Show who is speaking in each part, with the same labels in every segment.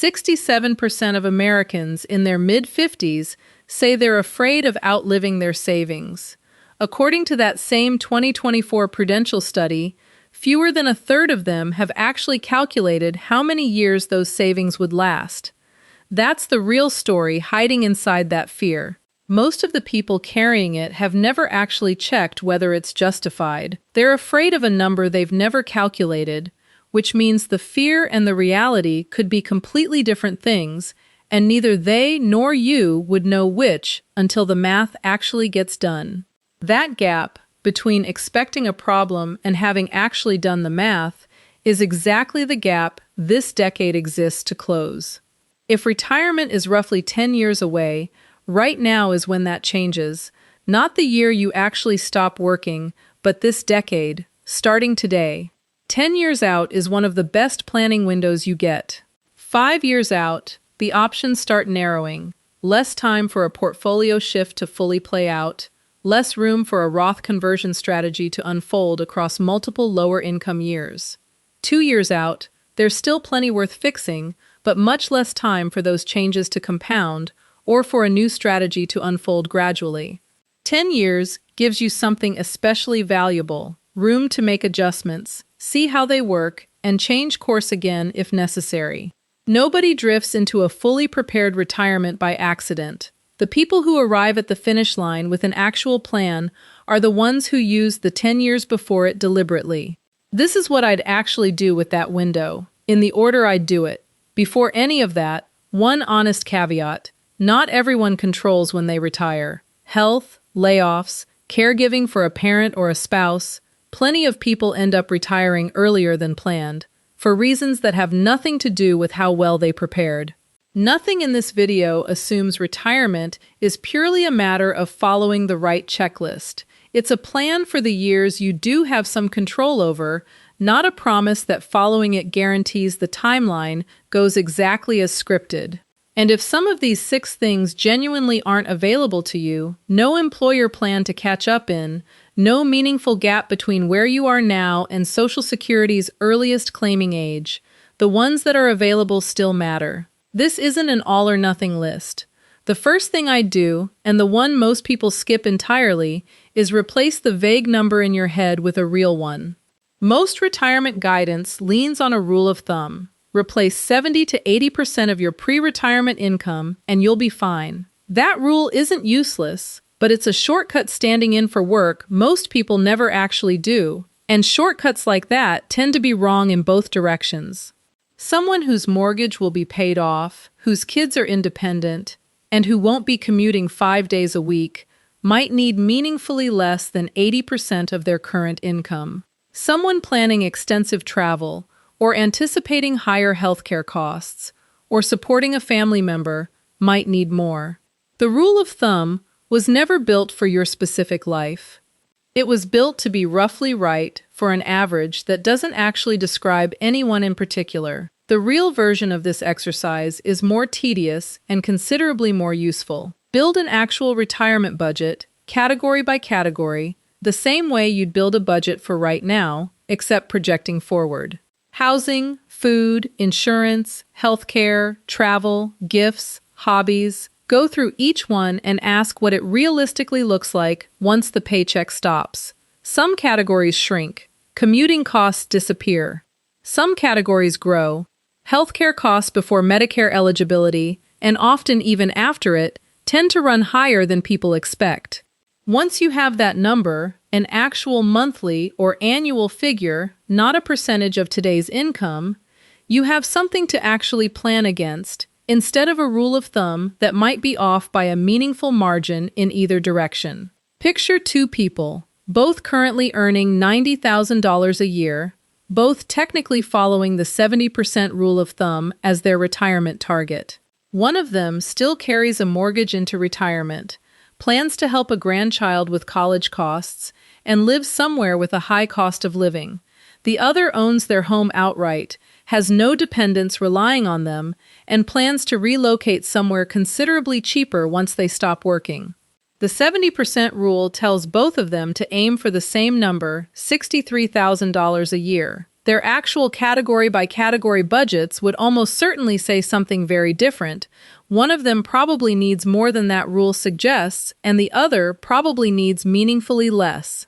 Speaker 1: 67% of Americans in their mid-50s say they're afraid of outliving their savings. According to that same 2024 Prudential study, fewer than a third of them have actually calculated how many years those savings would last. That's the real story hiding inside that fear. Most of the people carrying it have never actually checked whether it's justified. They're afraid of a number they've never calculated, which means the fear and the reality could be completely different things, and neither they nor you would know which until the math actually gets done. That gap between expecting a problem and having actually done the math is exactly the gap this decade exists to close. If retirement is roughly 10 years away, right now is when that changes. Not the year you actually stop working, but this decade, starting today. 10 years out is one of the best planning windows you get. 5 years out, the options start narrowing. Less time for a portfolio shift to fully play out. Less room for a Roth conversion strategy to unfold across multiple lower-income years. 2 years out, there's still plenty worth fixing, but much less time for those changes to compound or for a new strategy to unfold gradually. 10 years gives you something especially valuable, room to make adjustments, see how they work, and change course again if necessary. Nobody drifts into a fully prepared retirement by accident. The people who arrive at the finish line with an actual plan are the ones who use the 10 years before it deliberately. This is what I'd actually do with that window, in the order I'd do it. Before any of that, one honest caveat: not everyone controls when they retire. Health, layoffs, caregiving for a parent or a spouse. Plenty of people end up retiring earlier than planned, for reasons that have nothing to do with how well they prepared. Nothing in this video assumes retirement is purely a matter of following the right checklist. It's a plan for the years you do have some control over, not a promise that following it guarantees the timeline goes exactly as scripted. And if some of these 6 things genuinely aren't available to you, no employer plan to catch up in, no meaningful gap between where you are now and Social Security's earliest claiming age, the ones that are available still matter. This isn't an all-or-nothing list. The first thing I'd do, and the one most people skip entirely, is replace the vague number in your head with a real one. Most retirement guidance leans on a rule of thumb. Replace 70 to 80% of your pre-retirement income, and you'll be fine. That rule isn't useless, but it's a shortcut standing in for work most people never actually do, and shortcuts like that tend to be wrong in both directions. Someone whose mortgage will be paid off, whose kids are independent, and who won't be commuting 5 days a week might need meaningfully less than 80% of their current income. Someone planning extensive travel, or anticipating higher healthcare costs, or supporting a family member might need more. The rule of thumb was never built for your specific life. It was built to be roughly right for an average that doesn't actually describe anyone in particular. The real version of this exercise is more tedious and considerably more useful. Build an actual retirement budget, category by category, the same way you'd build a budget for right now, except projecting forward. Housing, food, insurance, healthcare, travel, gifts, hobbies. Go through each one and ask what it realistically looks like once the paycheck stops. Some categories shrink. Commuting costs disappear. Some categories grow. Healthcare costs before Medicare eligibility, and often even after it, tend to run higher than people expect. Once you have that number, an actual monthly or annual figure, not a percentage of today's income, you have something to actually plan against, instead of a rule of thumb that might be off by a meaningful margin in either direction. Picture 2 people, both currently earning $90,000 a year, both technically following the 70% rule of thumb as their retirement target. One of them still carries a mortgage into retirement, plans to help a grandchild with college costs, and lives somewhere with a high cost of living. The other owns their home outright, has no dependents relying on them, and plans to relocate somewhere considerably cheaper once they stop working. The 70% rule tells both of them to aim for the same number, $63,000 a year. Their actual category-by-category budgets would almost certainly say something very different. One of them probably needs more than that rule suggests, and the other probably needs meaningfully less.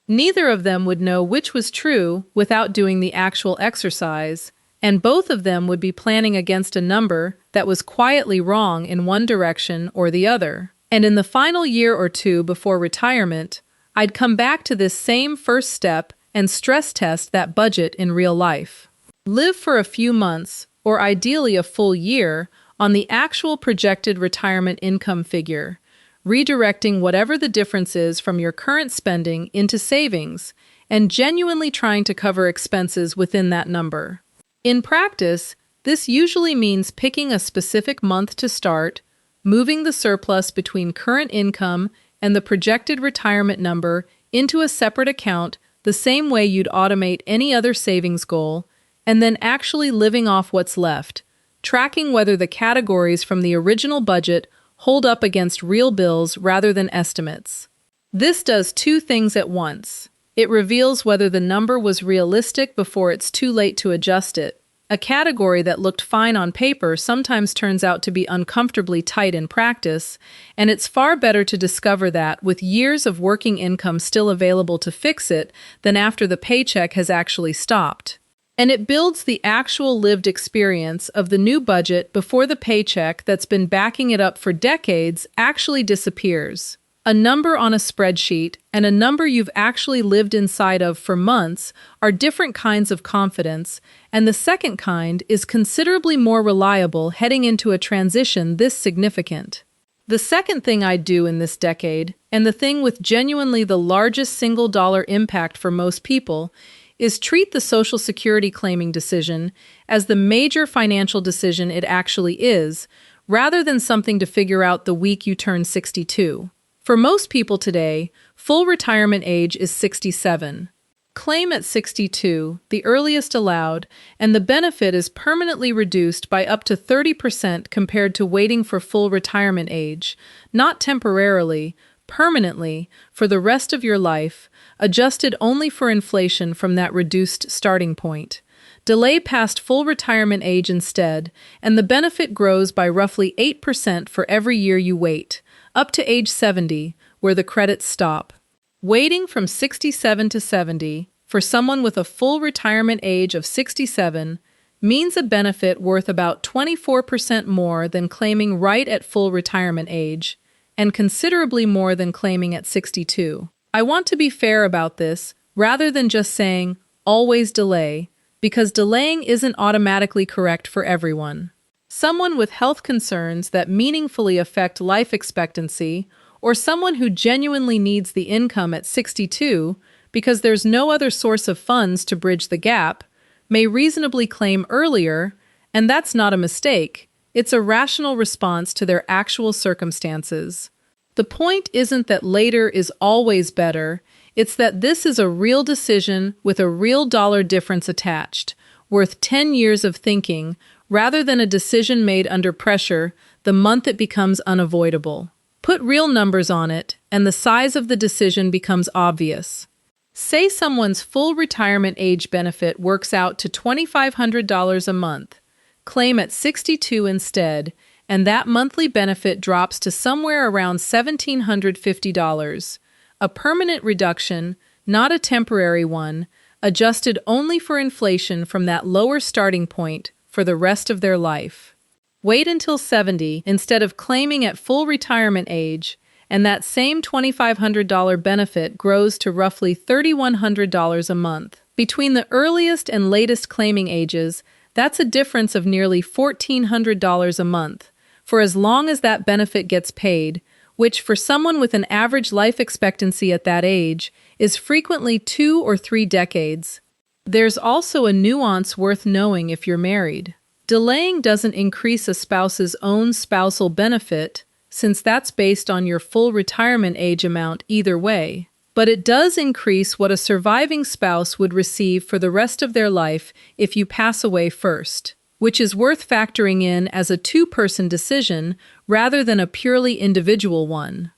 Speaker 1: Neither of them would know which was true without doing the actual exercise, and both of them would be planning against a number that was quietly wrong in one direction or the other. And in the final year or two before retirement, I'd come back to this same first step and stress test that budget in real life. Live for a few months, or ideally a full year, on the actual projected retirement income figure, redirecting whatever the difference is from your current spending into savings, and genuinely trying to cover expenses within that number. In practice, this usually means picking a specific month to start, moving the surplus between current income and the projected retirement number into a separate account the same way you'd automate any other savings goal, and then actually living off what's left, tracking whether the categories from the original budget hold up against real bills rather than estimates. This does two things at once. It reveals whether the number was realistic before it's too late to adjust it. A category that looked fine on paper sometimes turns out to be uncomfortably tight in practice, and it's far better to discover that with years of working income still available to fix it than after the paycheck has actually stopped. And it builds the actual lived experience of the new budget before the paycheck that's been backing it up for decades actually disappears. A number on a spreadsheet and a number you've actually lived inside of for months are different kinds of confidence, and the second kind is considerably more reliable heading into a transition this significant. The second thing I'd do in this decade, and the thing with genuinely the largest single-dollar impact for most people, is treat the Social Security claiming decision as the major financial decision it actually is, rather than something to figure out the week you turn 62. For most people today, full retirement age is 67. Claim at 62, the earliest allowed, and the benefit is permanently reduced by up to 30% compared to waiting for full retirement age, not temporarily, permanently, for the rest of your life, adjusted only for inflation from that reduced starting point. Delay past full retirement age instead, and the benefit grows by roughly 8% for every year you wait, up to age 70, where the credits stop. Waiting from 67 to 70, for someone with a full retirement age of 67, means a benefit worth about 24% more than claiming right at full retirement age, and considerably more than claiming at 62. I want to be fair about this, rather than just saying, always delay, because delaying isn't automatically correct for everyone. Someone with health concerns that meaningfully affect life expectancy, or someone who genuinely needs the income at 62 because there's no other source of funds to bridge the gap, may reasonably claim earlier, and that's not a mistake. It's a rational response to their actual circumstances. The point isn't that later is always better, it's that this is a real decision with a real dollar difference attached, worth 10 years of thinking, rather than a decision made under pressure the month it becomes unavoidable. Put real numbers on it, and the size of the decision becomes obvious. Say someone's full retirement age benefit works out to $2,500 a month. Claim at 62 instead, and that monthly benefit drops to somewhere around $1,750. A permanent reduction, not a temporary one, adjusted only for inflation from that lower starting point for the rest of their life. Wait until 70 instead of claiming at full retirement age, and that same $2,500 benefit grows to roughly $3,100 a month. Between the earliest and latest claiming ages, that's a difference of nearly $1,400 a month, for as long as that benefit gets paid, which for someone with an average life expectancy at that age is frequently 2 or 3 decades. There's also a nuance worth knowing if you're married. Delaying doesn't increase a spouse's own spousal benefit, since that's based on your full retirement age amount either way, but it does increase what a surviving spouse would receive for the rest of their life if you pass away first, which is worth factoring in as a two-person decision rather than a purely individual one.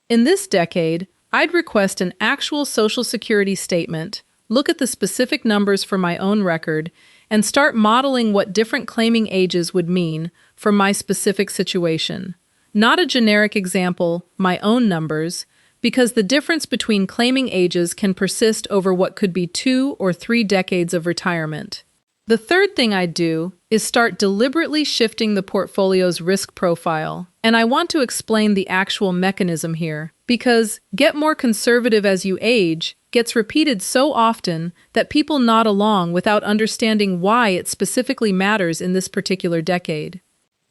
Speaker 1: In this decade, I'd request an actual Social Security statement, look at the specific numbers for my own record, and start modeling what different claiming ages would mean for my specific situation. Not a generic example, my own numbers, because the difference between claiming ages can persist over what could be 2 or 3 decades of retirement. The third thing I do is start deliberately shifting the portfolio's risk profile. And I want to explain the actual mechanism here, because get more conservative as you age gets repeated so often that people nod along without understanding why it specifically matters in this particular decade.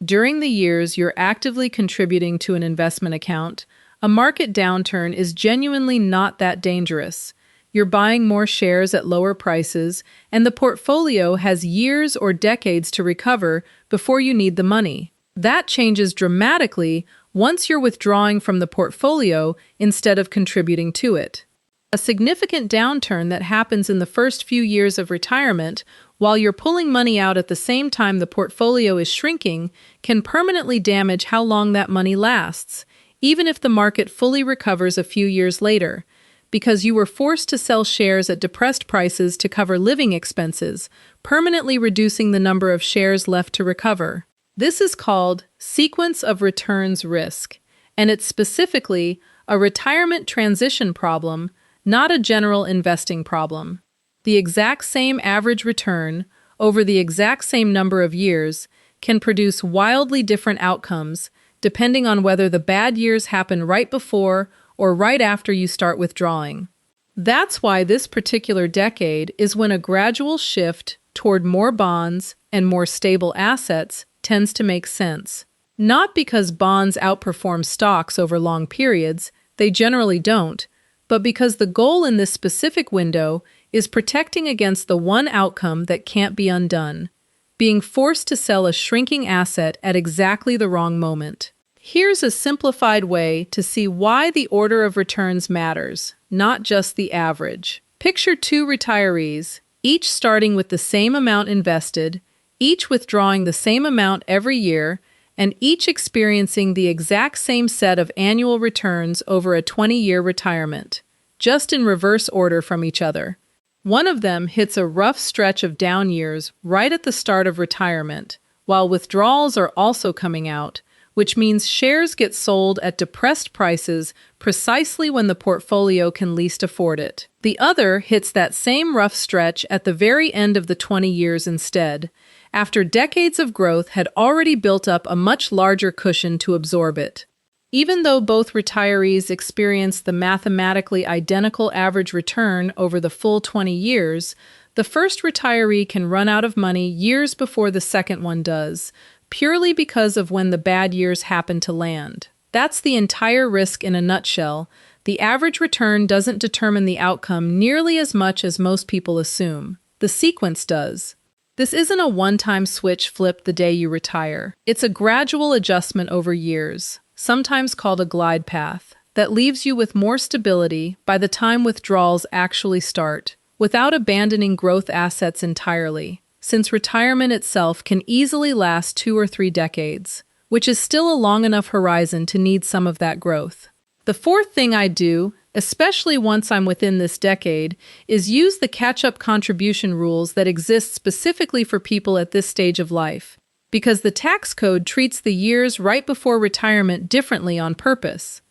Speaker 1: During the years you're actively contributing to an investment account, a market downturn is genuinely not that dangerous. You're buying more shares at lower prices, and the portfolio has years or decades to recover before you need the money. That changes dramatically once you're withdrawing from the portfolio instead of contributing to it. A significant downturn that happens in the first few years of retirement, while you're pulling money out at the same time the portfolio is shrinking, can permanently damage how long that money lasts, even if the market fully recovers a few years later, because you were forced to sell shares at depressed prices to cover living expenses, permanently reducing the number of shares left to recover. This is called sequence of returns risk, and it's specifically a retirement transition problem, not a general investing problem. The exact same average return over the exact same number of years can produce wildly different outcomes depending on whether the bad years happen right before or right after you start withdrawing. That's why this particular decade is when a gradual shift toward more bonds and more stable assets tends to make sense. Not because bonds outperform stocks over long periods, they generally don't, but because the goal in this specific window is protecting against the one outcome that can't be undone, being forced to sell a shrinking asset at exactly the wrong moment. Here's a simplified way to see why the order of returns matters, not just the average. Picture 2 retirees, each starting with the same amount invested, each withdrawing the same amount every year, and each experiencing the exact same set of annual returns over a 20-year retirement, just in reverse order from each other. One of them hits a rough stretch of down years right at the start of retirement, while withdrawals are also coming out, which means shares get sold at depressed prices precisely when the portfolio can least afford it. The other hits that same rough stretch at the very end of the 20 years instead, after decades of growth had already built up a much larger cushion to absorb it. Even though both retirees experience the mathematically identical average return over the full 20 years, the first retiree can run out of money years before the second one does, purely because of when the bad years happen to land. That's the entire risk in a nutshell. The average return doesn't determine the outcome nearly as much as most people assume. The sequence does. This isn't a one-time switch flipped the day you retire. It's a gradual adjustment over years, sometimes called a glide path, that leaves you with more stability by the time withdrawals actually start, without abandoning growth assets entirely, since retirement itself can easily last 2 or 3 decades, which is still a long enough horizon to need some of that growth. The fourth thing I do, especially once I'm within this decade, is use the catch-up contribution rules that exist specifically for people at this stage of life, because the tax code treats the years right before retirement differently on purpose.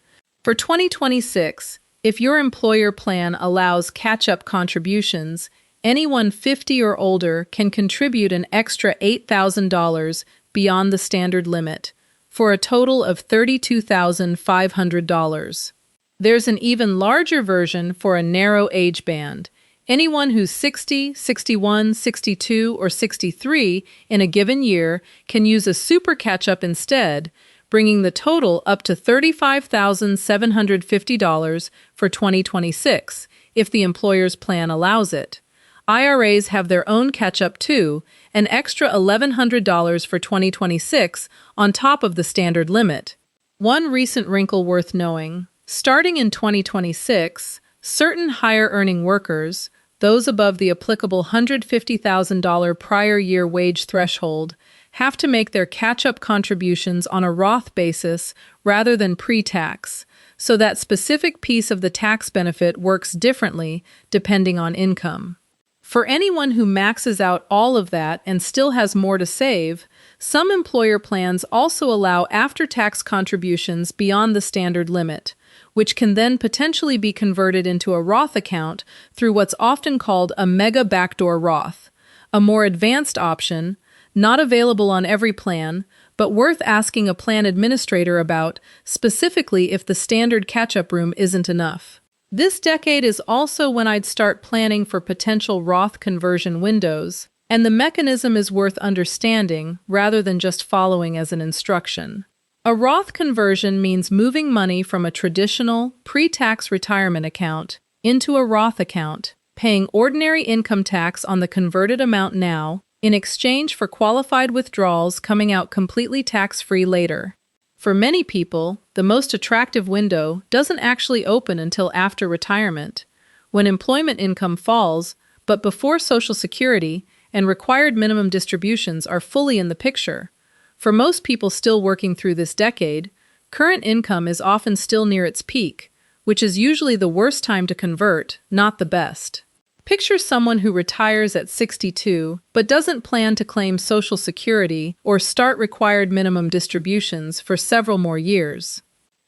Speaker 1: For 2026, if your employer plan allows catch-up contributions, anyone 50 or older can contribute an extra $8,000 beyond the standard limit, for a total of $32,500. There's an even larger version for a narrow age band. Anyone who's 60, 61, 62, or 63 in a given year can use a super catch-up instead, bringing the total up to $35,750 for 2026, if the employer's plan allows it. IRAs have their own catch-up too, an extra $1,100 for 2026 on top of the standard limit. One recent wrinkle worth knowing: starting in 2026, certain higher-earning workers, those above the applicable $150,000 prior year wage threshold, have to make their catch-up contributions on a Roth basis rather than pre-tax, so that specific piece of the tax benefit works differently depending on income. For anyone who maxes out all of that and still has more to save, some employer plans also allow after-tax contributions beyond the standard limit, which can then potentially be converted into a Roth account through what's often called a mega backdoor Roth, a more advanced option, not available on every plan, but worth asking a plan administrator about, specifically if the standard catch-up room isn't enough. This decade is also when I'd start planning for potential Roth conversion windows, and the mechanism is worth understanding rather than just following as an instruction. A Roth conversion means moving money from a traditional, pre-tax retirement account into a Roth account, paying ordinary income tax on the converted amount now, in exchange for qualified withdrawals coming out completely tax-free later. For many people, the most attractive window doesn't actually open until after retirement, when employment income falls, but before Social Security and required minimum distributions are fully in the picture. For most people still working through this decade, current income is often still near its peak, which is usually the worst time to convert, not the best. Picture someone who retires at 62 but doesn't plan to claim Social Security or start required minimum distributions for several more years.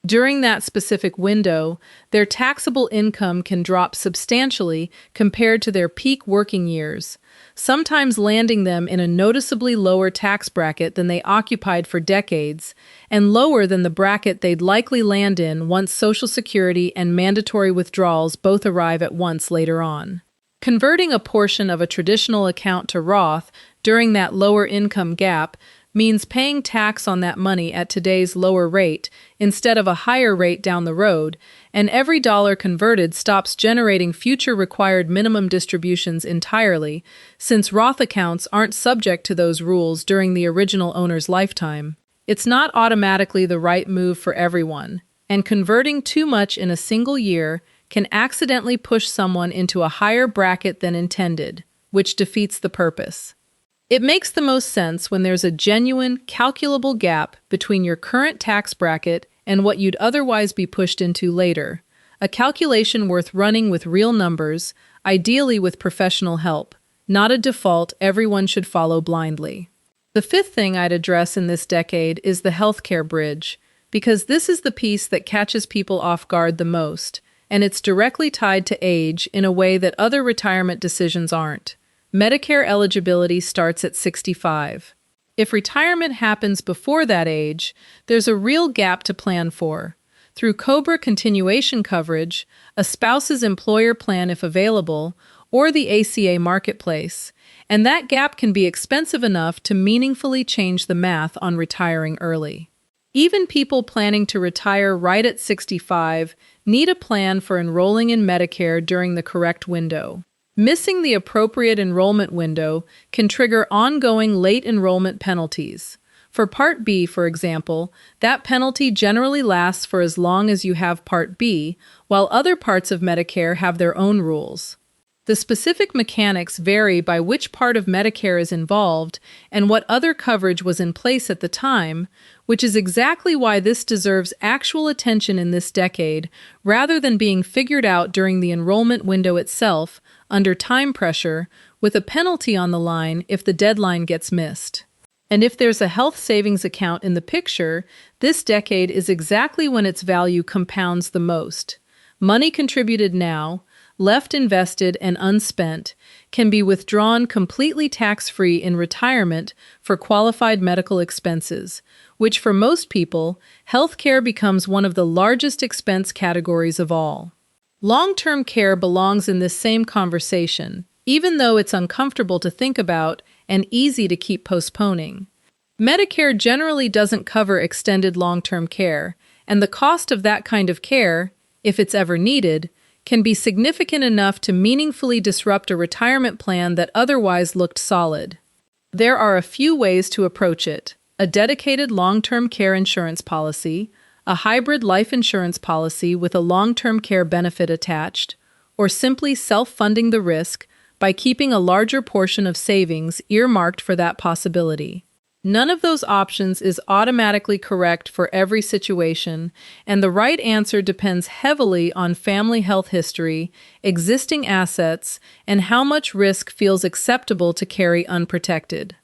Speaker 1: During that specific window, their taxable income can drop substantially compared to their peak working years, sometimes landing them in a noticeably lower tax bracket than they occupied for decades, and lower than the bracket they'd likely land in once Social Security and mandatory withdrawals both arrive at once later on. Converting a portion of a traditional account to Roth during that lower income gap means paying tax on that money at today's lower rate instead of a higher rate down the road, and every dollar converted stops generating future required minimum distributions entirely, since Roth accounts aren't subject to those rules during the original owner's lifetime. It's not automatically the right move for everyone, and converting too much in a single year can accidentally push someone into a higher bracket than intended, which defeats the purpose. It makes the most sense when there's a genuine, calculable gap between your current tax bracket and what you'd otherwise be pushed into later, a calculation worth running with real numbers, ideally with professional help, not a default everyone should follow blindly. The fifth thing I'd address in this decade is the healthcare bridge, because this is the piece that catches people off guard the most, and it's directly tied to age in a way that other retirement decisions aren't. Medicare eligibility starts at 65. If retirement happens before that age, there's a real gap to plan for. Through COBRA continuation coverage, a spouse's employer plan if available, or the ACA marketplace, and that gap can be expensive enough to meaningfully change the math on retiring early. Even people planning to retire right at 65 need a plan for enrolling in Medicare during the correct window. Missing the appropriate enrollment window can trigger ongoing late enrollment penalties. For Part B, for example, that penalty generally lasts for as long as you have Part B, while other parts of Medicare have their own rules. The specific mechanics vary by which part of Medicare is involved and what other coverage was in place at the time, which is exactly why this deserves actual attention in this decade, rather than being figured out during the enrollment window itself, under time pressure, with a penalty on the line if the deadline gets missed. And if there's a health savings account in the picture, this decade is exactly when its value compounds the most. Money contributed now, left invested and unspent, can be withdrawn completely tax-free in retirement for qualified medical expenses, which for most people, healthcare becomes one of the largest expense categories of all. Long-term care belongs in this same conversation, even though it's uncomfortable to think about and easy to keep postponing. Medicare generally doesn't cover extended long-term care, and the cost of that kind of care, if it's ever needed, can be significant enough to meaningfully disrupt a retirement plan that otherwise looked solid. There are a few ways to approach it: a dedicated long-term care insurance policy, a hybrid life insurance policy with a long-term care benefit attached, or simply self-funding the risk by keeping a larger portion of savings earmarked for that possibility. None of those options is automatically correct for every situation, and the right answer depends heavily on family health history, existing assets, and how much risk feels acceptable to carry unprotected.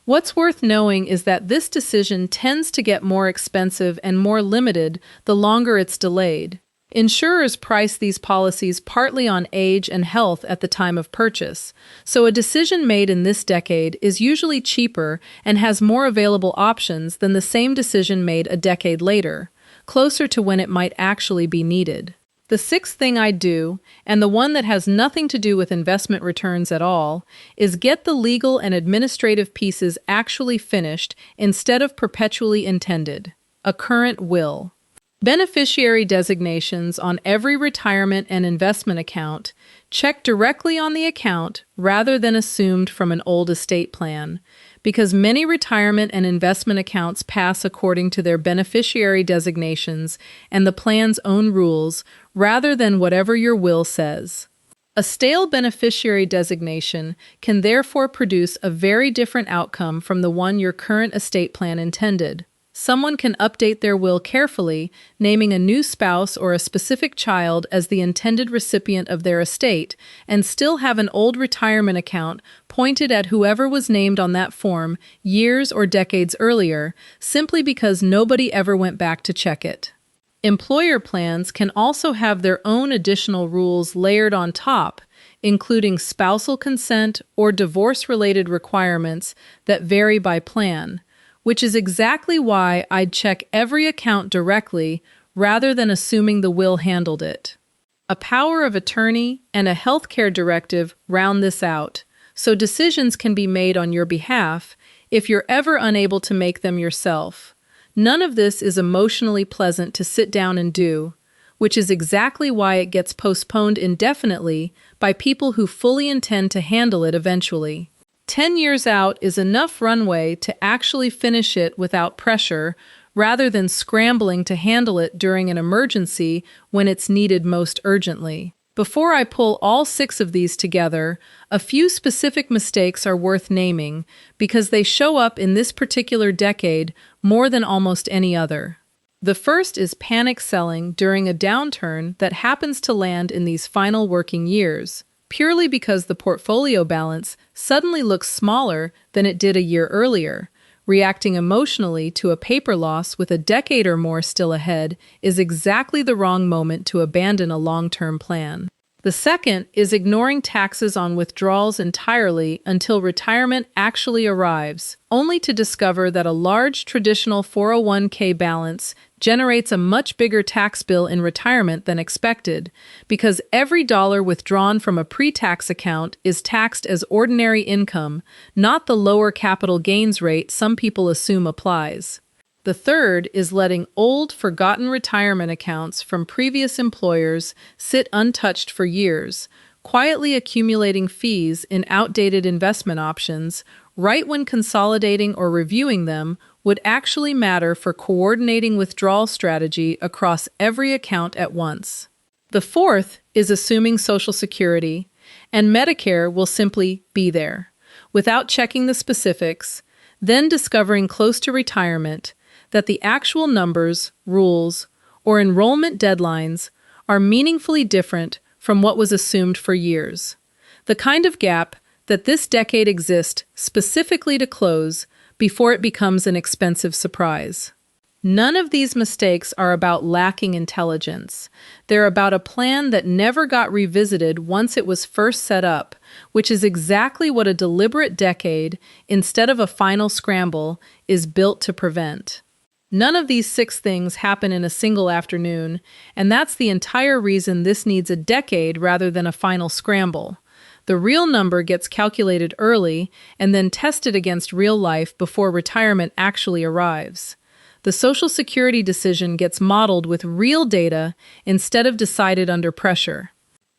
Speaker 1: What's worth knowing is that this decision tends to get more expensive and more limited the longer it's delayed. Insurers price these policies partly on age and health at the time of purchase, so a decision made in this decade is usually cheaper and has more available options than the same decision made a decade later, closer to when it might actually be needed. The sixth thing I'd do, and the one that has nothing to do with investment returns at all, is get the legal and administrative pieces actually finished instead of perpetually intended. A current will. Beneficiary designations on every retirement and investment account check directly on the account rather than assumed from an old estate plan, because many retirement and investment accounts pass according to their beneficiary designations and the plan's own rules rather than whatever your will says. A stale beneficiary designation can therefore produce a very different outcome from the one your current estate plan intended. Someone can update their will carefully, naming a new spouse or a specific child as the intended recipient of their estate, and still have an old retirement account pointed at whoever was named on that form years or decades earlier, simply because nobody ever went back to check it. Employer plans can also have their own additional rules layered on top, including spousal consent or divorce-related requirements that vary by plan, which is exactly why I'd check every account directly rather than assuming the will handled it. A power of attorney and a healthcare directive round this out, so decisions can be made on your behalf if you're ever unable to make them yourself. None of this is emotionally pleasant to sit down and do, which is exactly why it gets postponed indefinitely by people who fully intend to handle it eventually. 10 years out is enough runway to actually finish it without pressure, rather than scrambling to handle it during an emergency when it's needed most urgently. Before I pull all 6 of these together, a few specific mistakes are worth naming because they show up in this particular decade more than almost any other. The first is panic selling during a downturn that happens to land in these final working years, purely because the portfolio balance suddenly looks smaller than it did a year earlier. Reacting emotionally to a paper loss with a decade or more still ahead is exactly the wrong moment to abandon a long-term plan. The second is ignoring taxes on withdrawals entirely until retirement actually arrives, only to discover that a large traditional 401k balance generates a much bigger tax bill in retirement than expected, because every dollar withdrawn from a pre-tax account is taxed as ordinary income, not the lower capital gains rate some people assume applies. The third is letting old, forgotten retirement accounts from previous employers sit untouched for years, quietly accumulating fees in outdated investment options, right when consolidating or reviewing them would actually matter for coordinating withdrawal strategy across every account at once. The fourth is assuming Social Security, and Medicare will simply be there, without checking the specifics, then discovering close to retirement that the actual numbers, rules, or enrollment deadlines are meaningfully different from what was assumed for years. The kind of gap that this decade exists specifically to close before it becomes an expensive surprise. None of these mistakes are about lacking intelligence. They're about a plan that never got revisited once it was first set up, which is exactly what a deliberate decade, instead of a final scramble, is built to prevent. None of these 6 things happen in a single afternoon, and that's the entire reason this needs a decade rather than a final scramble. The real number gets calculated early and then tested against real life before retirement actually arrives. The Social Security decision gets modeled with real data instead of decided under pressure.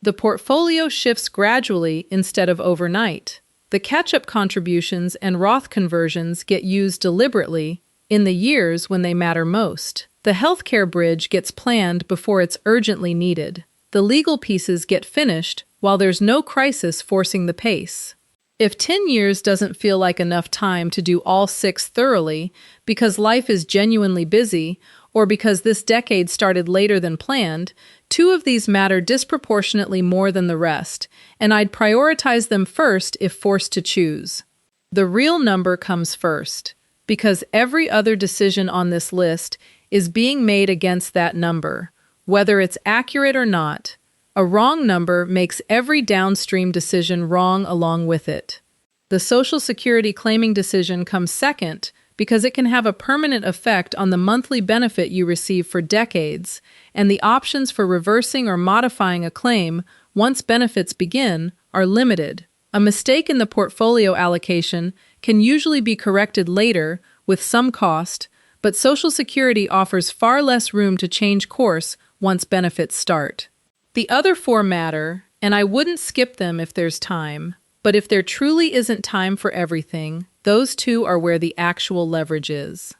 Speaker 1: The portfolio shifts gradually instead of overnight. The catch-up contributions and Roth conversions get used deliberately in the years when they matter most. The healthcare bridge gets planned before it's urgently needed. The legal pieces get finished while there's no crisis forcing the pace. If 10 years doesn't feel like enough time to do all six thoroughly because life is genuinely busy, or because this decade started later than planned, two of these matter disproportionately more than the rest, and I'd prioritize them first if forced to choose. The real number comes first, because every other decision on this list is being made against that number, whether it's accurate or not. A wrong number makes every downstream decision wrong along with it. The Social Security claiming decision comes second because it can have a permanent effect on the monthly benefit you receive for decades, and the options for reversing or modifying a claim once benefits begin are limited. A mistake in the portfolio allocation can usually be corrected later with some cost, but Social Security offers far less room to change course once benefits start. The other four matter, and I wouldn't skip them if there's time, but if there truly isn't time for everything, those two are where the actual leverage is.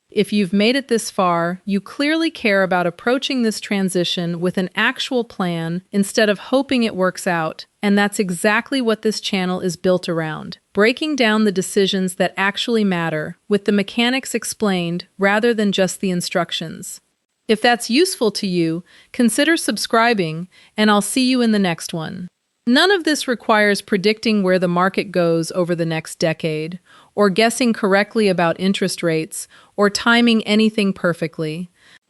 Speaker 1: If you've made it this far, you clearly care about approaching this transition with an actual plan instead of hoping it works out, and that's exactly what this channel is built around. Breaking down the decisions that actually matter, with the mechanics explained rather than just the instructions. If that's useful to you, consider subscribing, and I'll see you in the next one. None of this requires predicting where the market goes over the next decade, or guessing correctly about interest rates, or timing anything perfectly.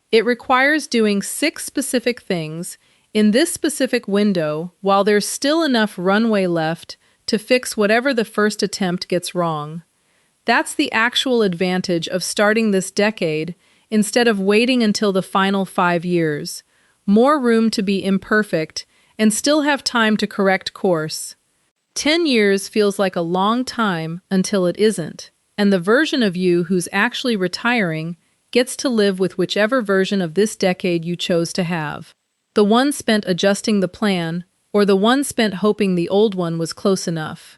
Speaker 1: It requires doing 6 specific things in this specific window while there's still enough runway left to fix whatever the first attempt gets wrong. That's the actual advantage of starting this decade instead of waiting until the final 5 years. More room to be imperfect and still have time to correct course. 10 years feels like a long time until it isn't, and the version of you who's actually retiring gets to live with whichever version of this decade you chose to have. The one spent adjusting the plan, or the one spent hoping the old one was close enough.